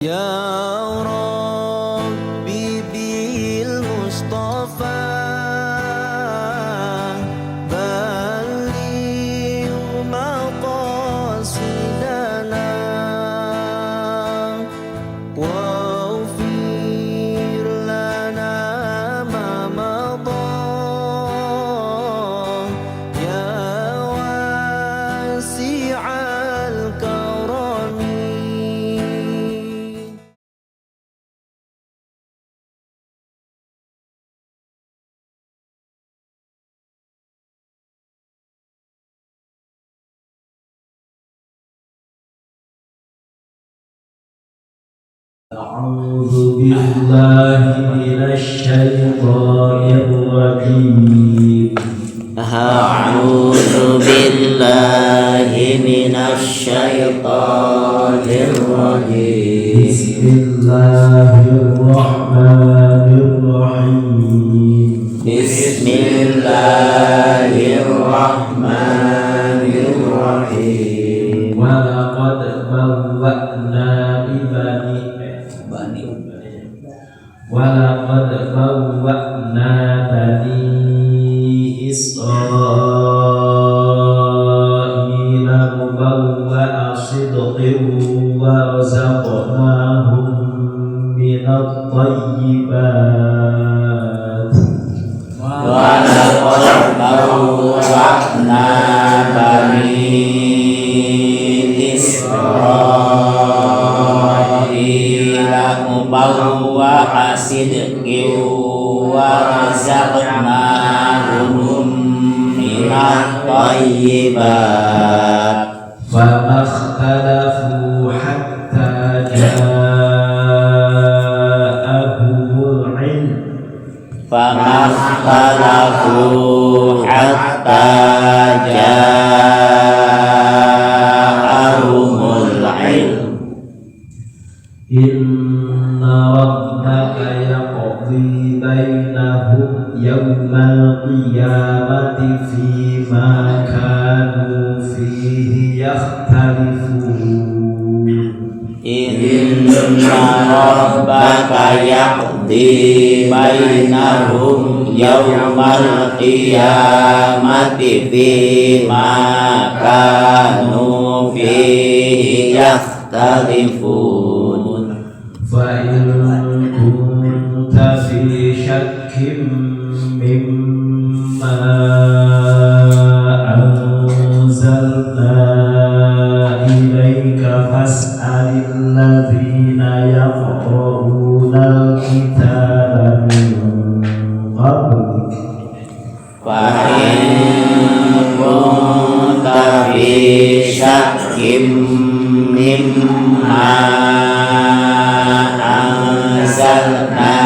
Ya Rabbi bil Mustafa balligh maqasidana waghfir lana ma madha ya wasi'al karami. أعوذ بالله من الشيطان الرجيم. أعوذ بالله من الشيطان الرجيم. بسم الله الرحمن الرحيم. بسم الله الرحمن الرحيم. ولقد بوأنا بني إسرائيل مبوأ صدق ورزقناهم من الطيبات ولقد بوأنا بني إسرائيل مبوأ صدق ورزقناهم من الطيبات فما اختلفوا حتى جاءهم العلم فما اختلفوا حتى جاءهم العلم إن ربك يقضي بينهم يوم القيامة فيما كانوا فيه يختلفون إن ربك يقضي بينهم يوم القيامة فيما كانوا فيه يختلفون فإن كنت في شك مما أنزلنا إليك فاسأل الذين يقرؤون الكتاب من قبلك فإن كنت في شك مما أنزلنا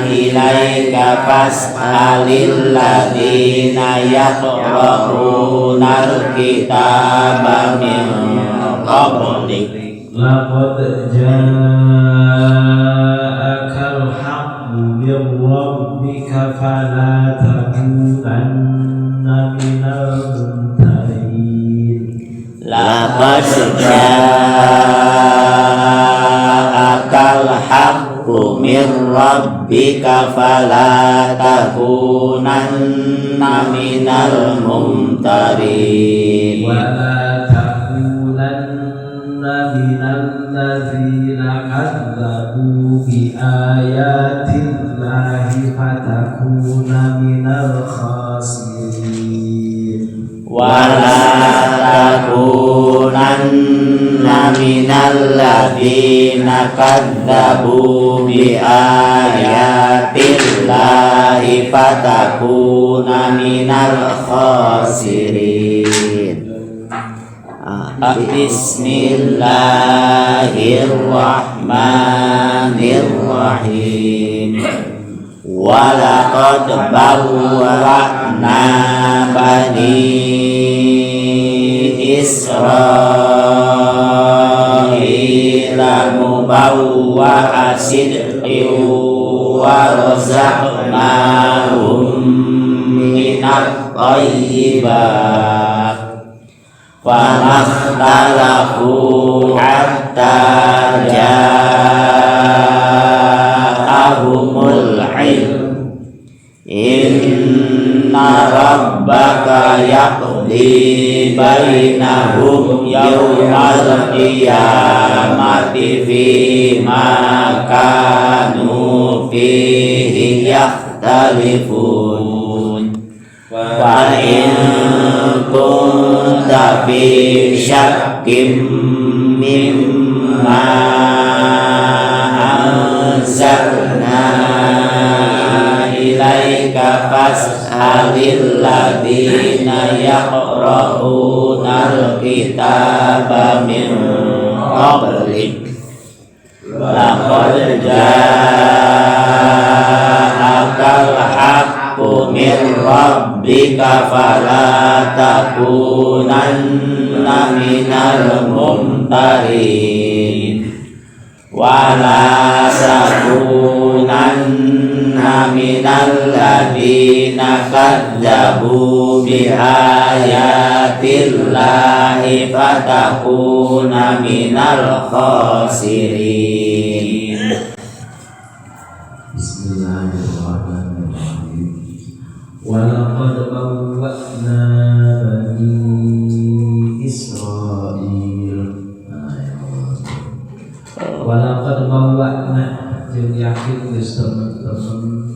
إليك فاسأل الذين يقرؤون الكتاب من قبلك لقد جاءك الحق من ربك فلا تكونن من الممترين لقد جاءك الحق من ربك فلا تكونن من الممترين ولا تكونن من الذين كذبوا بآيات الله فتكون من الخاسرين ولا تكونن من الذين كذبوا بآيات الله فتكون من الخاسرين. بسم الله الرحمن الرحيم. ولقد بوأنا بني إسرائيل مبوأ صدق ورزقناهم من الطيبات famakhtalafu hatta ja'ahumul ilm inna rabbaka yaqdi bainahum yawmal qiyamati fima kanu fihi yakhtalifun wa in kunta fi syakkim mimma anzalna ilaika fas'alil ladzina yaqra'unal kitaba min qablik laqad ja'akal haqqu min rabbika fala takunanna minal mumtarin wala takunanna minal ladzina kadzabu bi ayatillahi fatakuna minal khasirin. Bismillahirrahmanirrahim. Walaqad bawwa'na bani Israil. Walaqad bawwa'na jeung yakin geus temen-temen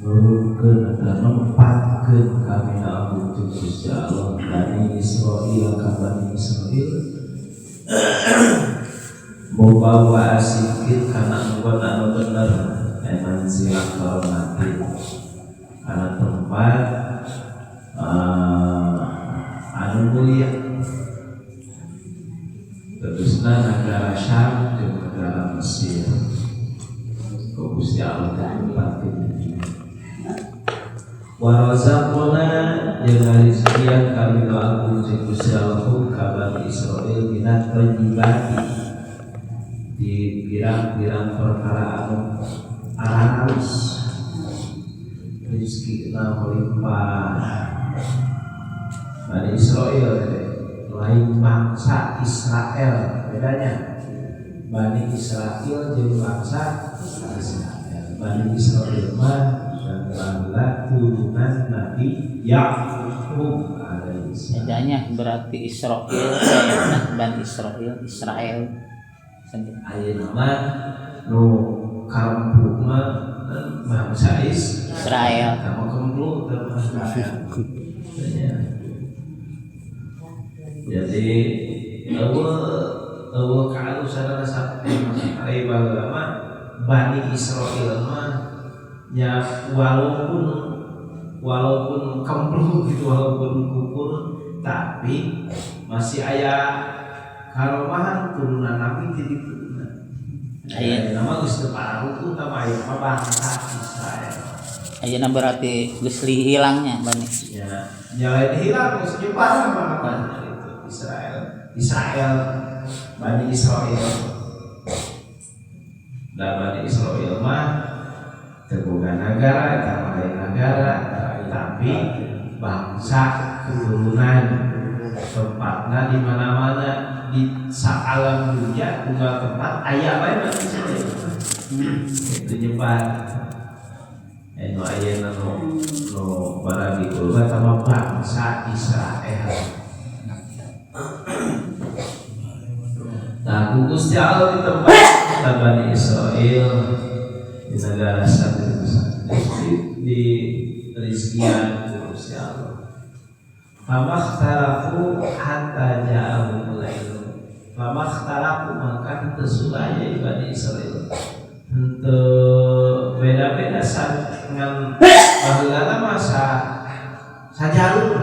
nurukeun atau nempatkeun kami Abu Gusti Allah Bani Israil ka Bani Israil membawa asikit kana anggon anu bener eman silang kehormatin karena tempat anu mulia terusna negara Syam dan negara Mesir Gusti Allah tempatkeun wa razaqna jeung rizqian kami lagu jeung Gusti Allah ka Bani Israil minat thayyibati di pirang-pirang perkara anu halus rizqina melimpah. Bani Israil lain bangsa Israel, bedanya Bani Israel jeung bangsa Israel. Bani Israel mah adalah turunan Nabi Yakub alaihissalam. Bedanya berarti Israel Bani Israel Aya nama nu kampung mah bangsa Israel. Kamu kemplung bangsa Israel. Jadi eueuh kalau sadana satu masa baheula Bani Israil mah ya walaupun kemplung gitu, walaupun kufur tapi masih aya karomahan turunan Nabi jadi turunan. Aya nama geus teu pararuku utama aya bangsa Israel. Ayeuna berarti geus hilangnya Bani. Ya, lain hilang geus nyebar mana itu Israel Bani Israil. Da Bani Israil mah terboga negara, negara, tapi bangsa keturunan tempatnya di mana-mana di saalam dunia tunggal tempat ayah bae Bani Israil. Itu nyebar. Eno ayana no baragi kulba sama bangsa Israel. Nah, Gusti Allah di tempat Bani Israil di negara satu di rizkian Gusti Allah. Famakhtalafu hatta ja'ahumul ilm. Famakhtalafu maka tersulaya Bani Israil. Untuk beda-beda dengan baheula masa sajalur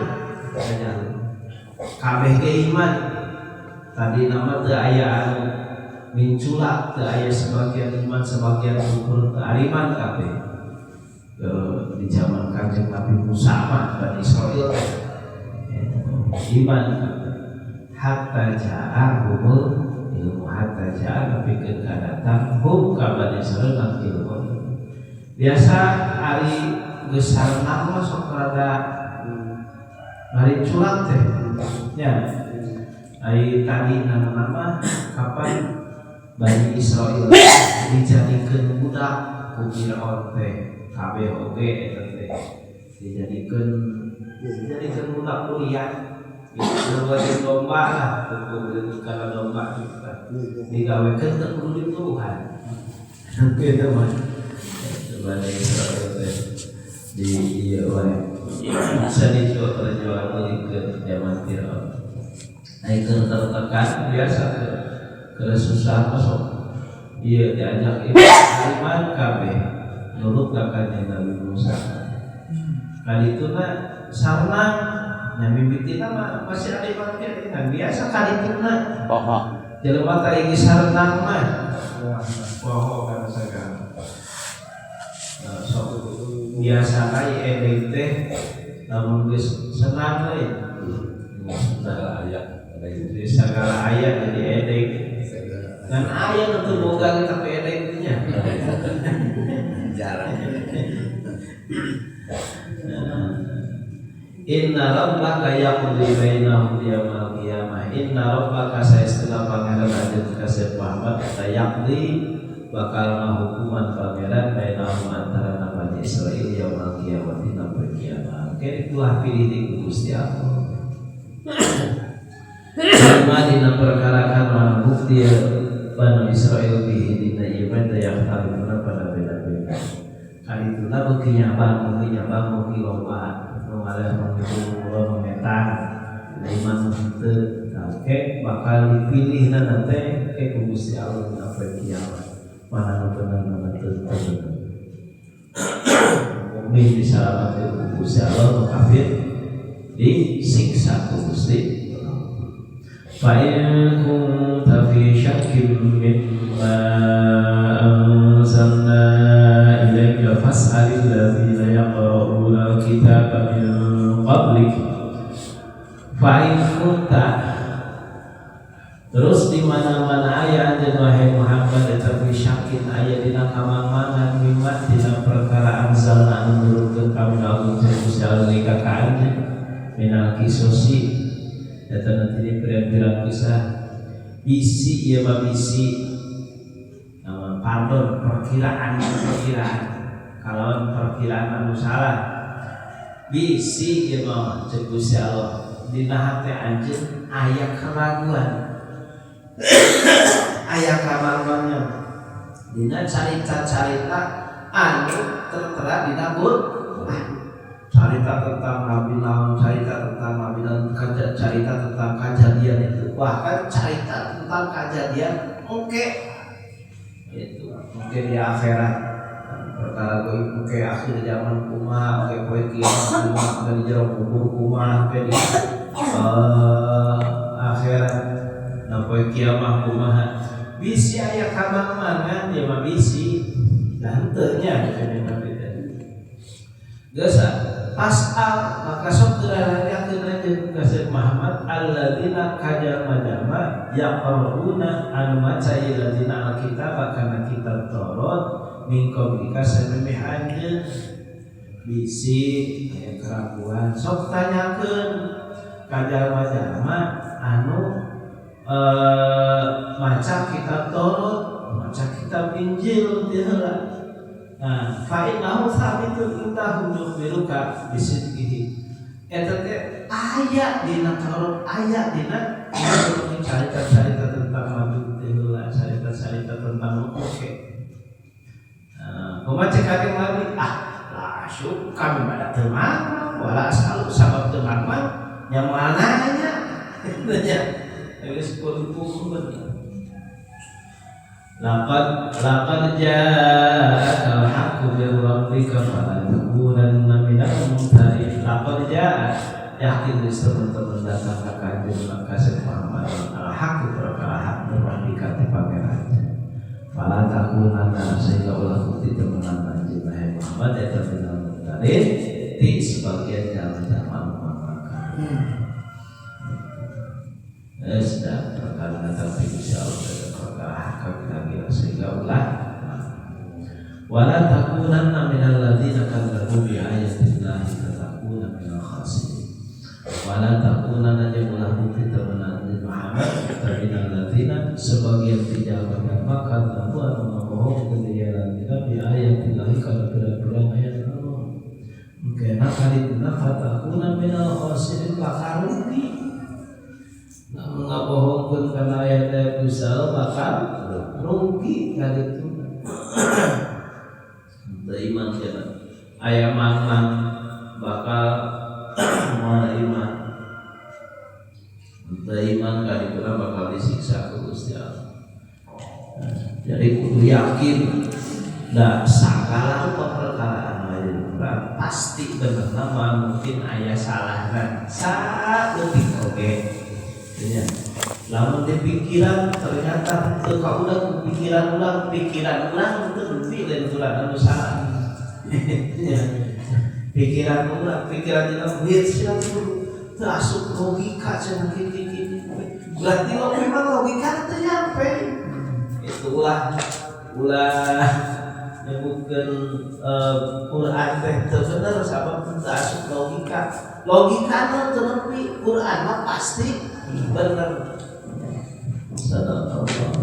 kabeh ge iman tadi nama teu aya anu minculak, teu aya sebagian iman sebagian kufur, teu ariman kabeh di zaman Kanjeng Nabi Musa mah Bani Israil iman hatta ja'ahumul ilmu hatta ja'a tapi kedatang hum ka Bani Israil nang ilmu. Biasa hari geus sareng mah sok rada mari culat teh Ya, tadi nama kapan Bani Israel dijadikan budak ku Firaun teh KBOG eta teh dijadikan budak kuliah itu buat domba lah kalau domba kita digawekeun teu kudu dipuruhan gitu mah Bani Israel teh di ieu wae sani perjuangan ke zaman Firaun naikkeun tertekan biasa ke susah masuk iya diajak iman kabeh nurut kakannya Nabi Musa kali itu na sarnang nya mimpitina mah masih ada pakai kan biasa kali itu na Pohon. jelema teh geus sarnang mah poho kana sagala sok biasa kae edeng teh namun geus senang we segala ayat jadi edeng dan ayat untuk boga kita pedengnya jarang. Inna rabbaka yaqdi bainahum yaumil qiyamah. Inna rabbaka saestuna pangeran ajeun kasih Muhammad yaqdi bakal ngahukuman pangeran bainahum antara Bani Israil yaumil qiyamah dina kiamat. Oke itulah pilih di Gusti Allah. Sama dina perkara kana bukti Bani Israel bihi dina iman daya talibuna pada beda-beda. Kali itu na beuki nyabang beuki loba nu ngalah mengitu mengetan iman teu oke bakal dipilih nanti ke Gusti Allah dina kiamat. Mana nu bener mana teu bener. Mukmin disalamatkeun ku Gusti Allah, kafir disiksa ku Gusti. فَإِن كُنتَ فِي شَكٍّ مِّمَّا أَنزَلْنَا إِلَيْكَ فَاسْأَلِ الَّذِينَ يَقْرَؤُونَ الْكِتَابَ مِن قَبْلِكَ فَإِن كُنتَ terus di mana-mana aya anjeun wahai Muhammad eta fi syakin aya dina kamangmangan mimma dina perkara anzalna anu nurunkeun ka Allah Gusti Allah ka anjeun minal kisosi eta nanti ini pirang-pirang kisah bisi ieu mah bisi pardon perkiraan kalau perkiraan anu salah bisi ieu mah cek Gusti Allah dina hate anjeun aya keraguan aya kamarmannya dina carita-carita anu tertera dina Quran cerita tentang Nabi Naum, cerita tentang Nabi Naum, cerita tentang kejadian itu, bahkan cerita tentang kejadian itu mungkin di akhirat perkara gue akhir zaman kumaha poe kiamat kumaha di jero kubur kumaha di akhirat na poe kiamat kumaha bisi aya kamang-mangan dia mah bisi dan teu nya geus pasal maka sok terakhir aja kasih Muhammad alladzina kajama yaqra'una anu maca alladzina alkitab kana kitab Taurat min qablika samemeh anjeun bisi aya keraguan sok tanyakeun kajama anu maca kitab Taurat maca kitab Injil teh heula. Nah, fa'innahu sabitun indahum yukhbiruka bisidqihi. Eta teh aya dina Taurat, aya dina cerita-cerita tentang Nabi teh heula, cerita-cerita tentang oke. Nah, kumaha cek kate Nabi? Lah syuk kami pada teu mamang, wala asal sabab teu mamang, nya moal nanya. Teu nya. Geus kudu bener. Laqad ja'aka al-haqqu min rabbika fala takunanna minal mumtarin. Laqad jaa'a yakin teman-teman datang ka kanjeng makasih Muhammad al-haqqu perkara hak min rabbika ti pangeran. Fala takunanna sehingga ulah bukti temenan anjeun wahai Muhammad eta minal mumtarin ti sebagian jalan-jalan maka. Sudah perkara datang insyaallah sehingga ulah wala takunanna minal ladzina kadzabu bi ayatillahi fatakuna minal khasirin wala takun tenan aja ulah bukti temenan di Muhammad tapi nandatina sebagian tijaban maka tahu atau ngabohong kejalan kita di ayat ilahi kalau pira-pira ayat Allah mungkin kali itu fatakuna minal khasirin bakal rugi namun ngabohongkeun kana ayat bisa bakal rugi kali itu teu iman cenah aya mang bakal moal iman teu iman kali itu bakal disiksa ku Gusti Allah. Jadi kudu yakin da sagala perkaraan lain pasti bener nama mungkin aya salahna saeutik oge ya. Lamun di pikiran ternyata teu kaudah pikiran ulang teu lebih dari tulan anu salah. Pikiran ulang pikiran kita lihat sila teu asup logika cenah kieu. Berarti lo memang logika teu nyampe. Itulah nyebutkeun Quran teh teu bener sabab teu asup logika. Logikana teu nepi Quran mah pasti bener. Sadaqallah.